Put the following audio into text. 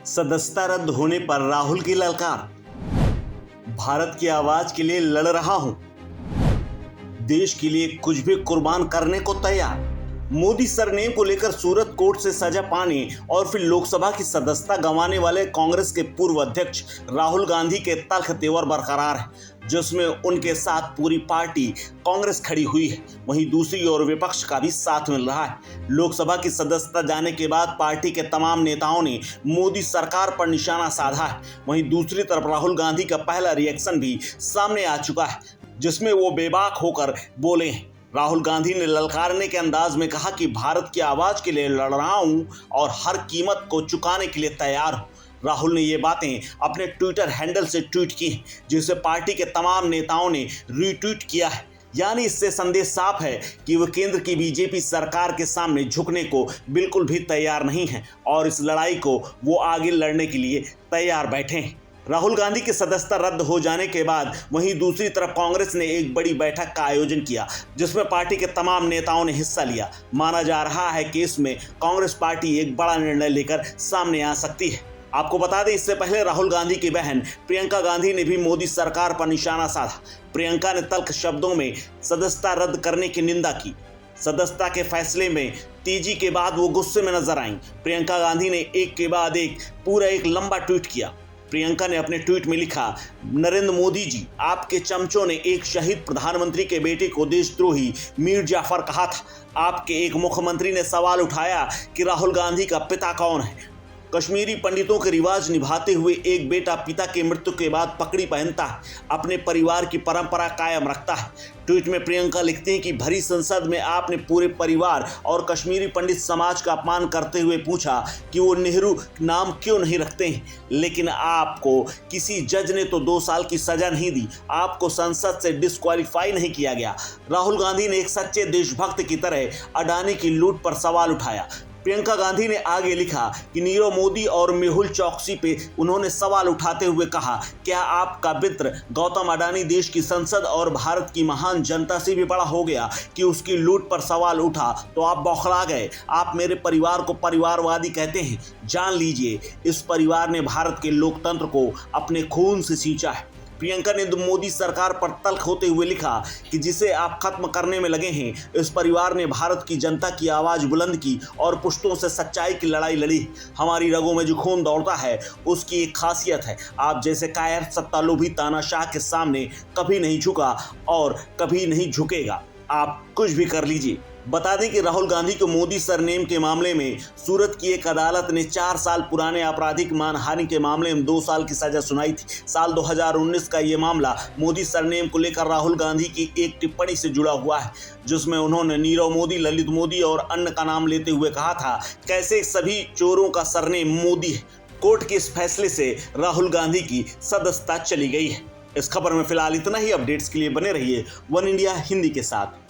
सदस्यता रद्द होने पर राहुल की ललकार। भारत की आवाज के लिए लड़ रहा हूं, देश के लिए कुछ भी कुर्बान करने को तैयार। मोदी सरनेम को लेकर सूरत कोर्ट से सजा पाने और फिर लोकसभा की सदस्यता गंवाने वाले कांग्रेस के पूर्व अध्यक्ष राहुल गांधी के तल्ख तेवर बरकरार है, जिसमें उनके साथ पूरी पार्टी कांग्रेस खड़ी हुई है। वहीं दूसरी ओर विपक्ष का भी साथ मिल रहा है। लोकसभा की सदस्यता जाने के बाद पार्टी के तमाम नेताओं ने मोदी सरकार पर निशाना साधा है। वहीं दूसरी तरफ राहुल गांधी का पहला रिएक्शन भी सामने आ चुका है, जिसमें वो बेबाक होकर बोले हैं। राहुल गांधी ने ललकारने के अंदाज में कहा कि भारत की आवाज के लिए लड़ रहा हूं और हर कीमत को चुकाने के लिए तैयार हूं। राहुल ने ये बातें अपने ट्विटर हैंडल से ट्वीट की, जिसे पार्टी के तमाम नेताओं ने रीट्वीट किया है। यानी इससे संदेश साफ है कि वो केंद्र की बीजेपी सरकार के सामने झुकने को बिल्कुल भी तैयार नहीं है और इस लड़ाई को वो आगे लड़ने के लिए तैयार बैठे हैं। राहुल गांधी की सदस्यता रद्द हो जाने के बाद वहीं दूसरी तरफ कांग्रेस ने एक बड़ी बैठक का आयोजन किया, जिसमें पार्टी के तमाम नेताओं ने हिस्सा लिया। माना जा रहा है कि इसमें कांग्रेस पार्टी एक बड़ा निर्णय लेकर सामने आ सकती है। आपको बता दें, इससे पहले राहुल गांधी की बहन प्रियंका गांधी ने भी मोदी सरकार पर निशाना साधा। प्रियंका ने तल्ख शब्दों में सदस्यता रद्द करने की निंदा की। सदस्यता के फैसले में तेजी के बाद वो गुस्से में नजर आईं। प्रियंका गांधी ने एक के बाद एक पूरा एक लंबा ट्वीट किया। प्रियंका ने अपने ट्वीट में लिखा, नरेंद्र मोदी जी, आपके चमचों ने एक शहीद प्रधानमंत्री के बेटे को देशद्रोही मीर जाफर कहा था। आपके एक मुख्यमंत्री ने सवाल उठाया कि राहुल गांधी का पिता कौन है। कश्मीरी पंडितों के रिवाज निभाते हुए एक बेटा पिता की मृत्यु के बाद पगड़ी पहनता है, अपने परिवार की परंपरा कायम रखता है। ट्वीट में प्रियंका लिखते हैं कि भरी संसद में आपने पूरे परिवार और कश्मीरी पंडित समाज का अपमान करते हुए पूछा कि वो नेहरू नाम क्यों नहीं रखते हैं, लेकिन आपको किसी जज ने तो 2 साल की सजा नहीं दी, आपको संसद से डिस्क्वालीफाई नहीं किया गया। राहुल गांधी ने एक सच्चे देशभक्त की तरह अडानी की लूट पर सवाल उठाया। प्रियंका गांधी ने आगे लिखा कि नीरव मोदी और मेहुल चौकसी पे उन्होंने सवाल उठाते हुए कहा, क्या आपका मित्र गौतम अडानी देश की संसद और भारत की महान जनता से भी बड़ा हो गया कि उसकी लूट पर सवाल उठा तो आप बौखला गए। आप मेरे परिवार को परिवारवादी कहते हैं। जान लीजिए, इस परिवार ने भारत के लोकतंत्र को अपने खून से सींचा है। प्रियंका ने मोदी सरकार पर तल्ख होते हुए लिखा कि जिसे आप खत्म करने में लगे हैं, इस परिवार ने भारत की जनता की आवाज बुलंद की और पुश्तों से सच्चाई की लड़ाई लड़ी। हमारी रगों में जो खून दौड़ता है उसकी एक खासियत है, आप जैसे कायर सत्तालोभी तानाशाह के सामने कभी नहीं झुका और कभी नहीं झुकेगा। आप कुछ भी कर लीजिए। बता दें कि राहुल गांधी को मोदी सरनेम के मामले में सूरत की एक अदालत ने 4 साल पुराने आपराधिक मानहानि के मामले में 2 साल की सजा सुनाई थी। साल 2019 का ये मामला मोदी सरनेम को लेकर राहुल गांधी की एक टिप्पणी से जुड़ा हुआ है, जिसमें उन्होंने नीरव मोदी, ललित मोदी और अन्य का नाम लेते हुए कहा था, कैसे सभी चोरों का सरनेम मोदी है। कोर्ट के इस फैसले से राहुल गांधी की सदस्यता चली गई है। इस खबर में फिलहाल इतना ही। अपडेट्स के लिए बने रहिए वन इंडिया हिंदी के साथ।